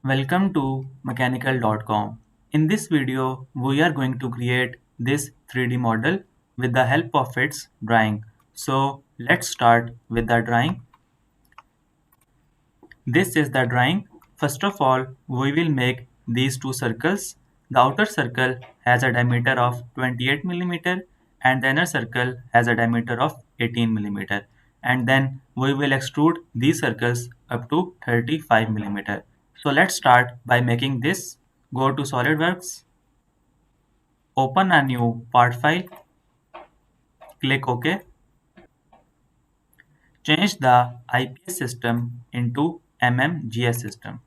Welcome to mechanical.com. In this video, we are going to create this 3D model with the help of its drawing. So let's start with the drawing. This is the drawing. First of all, we will make these two circles. The outer circle has a diameter of 28 millimeter and the inner circle has a diameter of 18 millimeter. And then we will extrude these circles up to 35 millimeter. So let's start by making this. Go to Solidworks, open a new part file, click OK. Change the IPS system into MMGS system.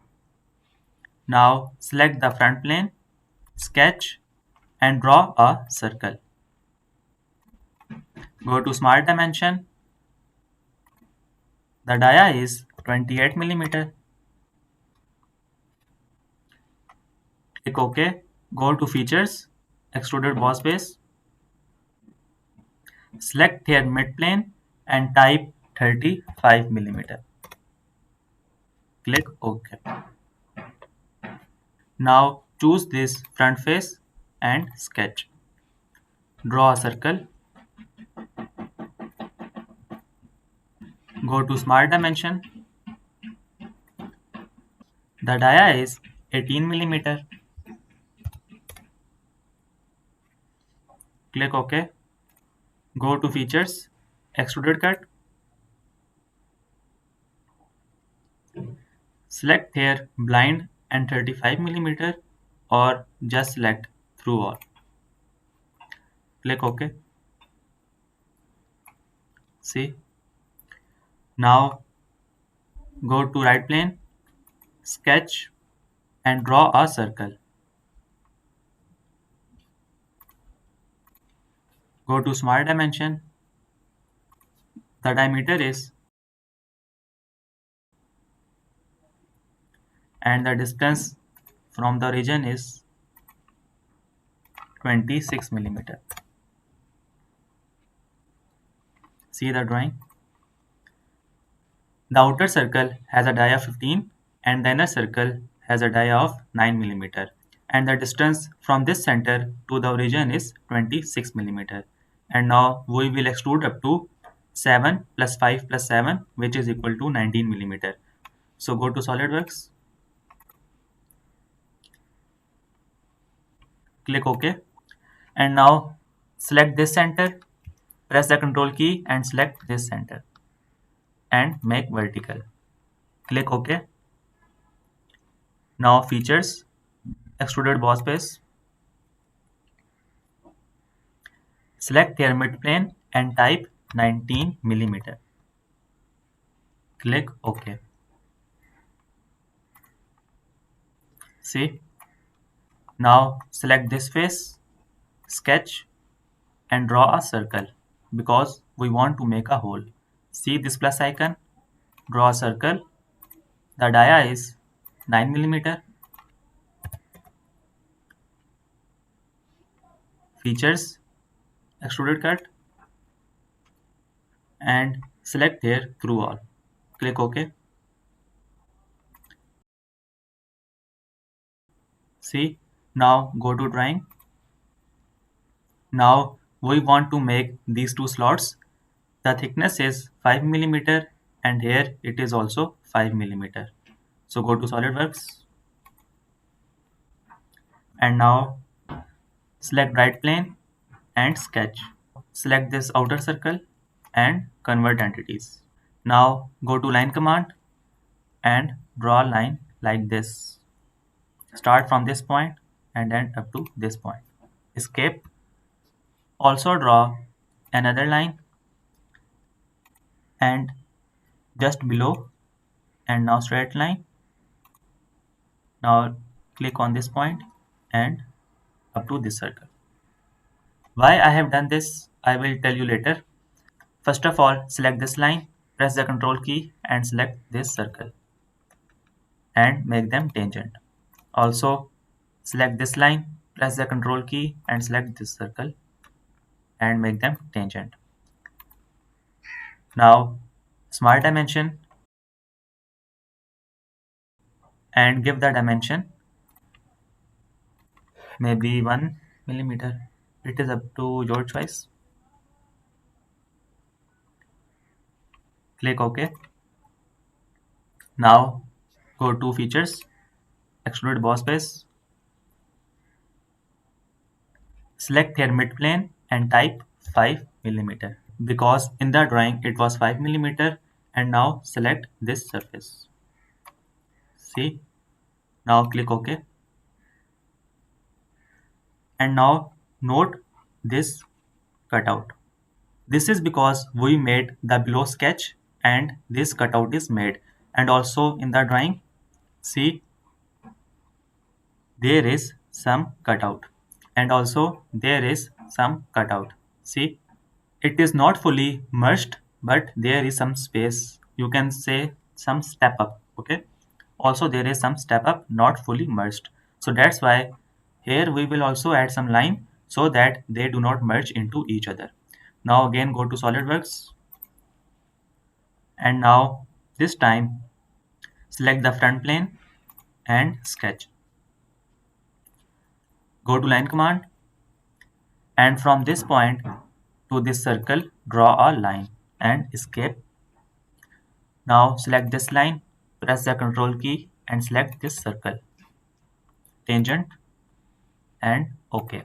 Now select the front plane, sketch and draw a circle. Go to Smart Dimension. The dia is 28 millimeter. Click OK. Go to Features, Extruded Boss Base. Select here midplane and type 35 millimeter. Click OK. Now choose this front face and sketch. Draw a circle. Go to Smart Dimension. The dia is 18 millimeter. Click OK. Go to Features, Extruded Cut. Select here blind and 35 millimeter or just select through all. Click OK. See. Now go to right plane, sketch and draw a circle. Go to Smart Dimension. The diameter is and the distance from the origin is 26 millimeter. See the drawing. The outer circle has a dia 15 and the inner circle has a dia of 9 millimeter. And the distance from this center to the origin is 26 millimeter. And now we will extrude up to 7 plus 5 plus 7, which is equal to 19 millimeter. So go to Solidworks, click OK. And now select this center, press the Control key and select this center and make vertical. Click OK. Now Features, Extruded Boss Base. Select their midplane and type 19 millimeter. Click OK. See. Now select this face, sketch and draw a circle because we want to make a hole. See this plus icon? Draw a circle. The dia is 9 millimeter. Features, Extruded Cut and select here through all. Click OK. See, now go to drawing. Now we want to make these two slots. The thickness is 5 millimeter and here it is also 5 millimeter. So go to Solidworks and now select right plane and sketch. Select this outer circle and convert entities. Now go to line command and draw a line like this. Start from this point and end up to this point. Escape. Also draw another line and just below and now straight line. Now click on this point and up to this circle. Why I have done this, I will tell you later. First of all, select this line, press the Control key and select this circle and make them tangent. Also, select this line, press the Control key and select this circle and make them tangent. Now, Smart Dimension, and give the dimension maybe 1 millimeter. It is up to your choice. Click OK. Now go to features, extrude boss base, select here midplane and type 5 millimeter because in the drawing it was 5 millimeter, and now select this surface. See, now click OK, and now note this cutout. This is because we made the below sketch and this cutout is made, and also in the drawing see there is some cutout, and also there is some cutout. See, it is not fully merged, but there is some space. You can say some step up. Okay. Also, there is some step up, not fully merged. So that's why here we will also add some line so that they do not merge into each other. Now again go to SolidWorks, and now this time select the front plane and sketch. Go to line command, and from this point to this circle draw a line and escape. Now select this line, press the control key and select this circle, tangent, and OK.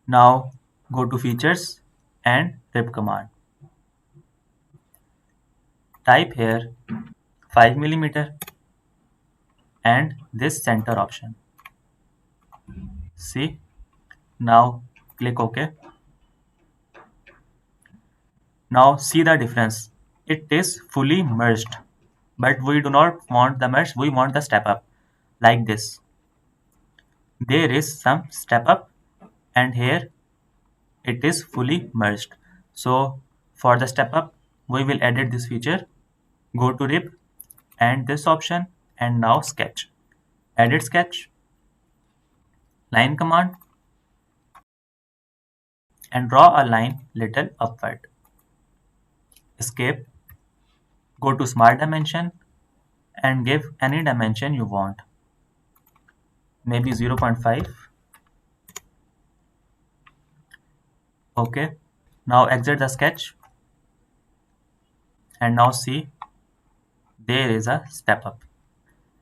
Now go to features and rip command. Type here 5 millimeter and this center option. See, now click OK. Now see the difference. It is fully merged, but we do not want the merge, we want the step up like this. There is some step up, and here it is fully merged. So for the step up we will edit this feature. Go to rip and this option, and now sketch, edit sketch, line command, and draw a line little upward. Escape, go to smart dimension and give any dimension you want, maybe 0.5. Okay, now exit the sketch, and now see there is a step up.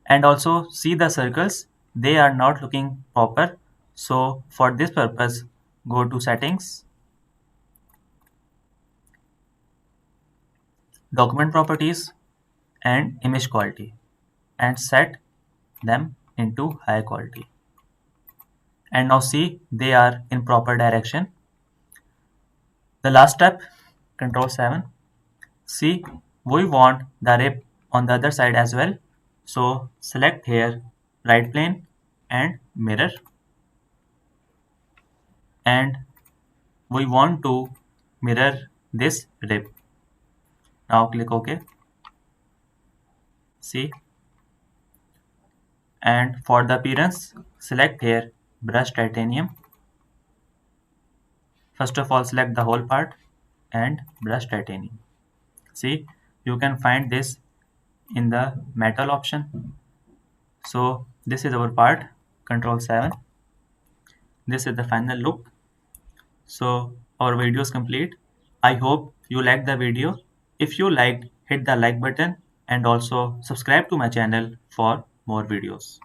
And also see the circles, they are not looking proper. So for this purpose go to settings, document properties, and image quality, and set them into high quality. And now see they are in proper direction. The last step, control 7. See, we want the rip on the other side as well. So select here right plane and mirror, and we want to mirror this rip. Now click OK. See, and for the appearance select here brush titanium. First of all select the whole part and brush titanium. See, you can find this in the metal option. So this is our part, control 7. This is the final look. So our video is complete. I hope you liked the video. If you liked, hit the like button and also subscribe to my channel for more videos.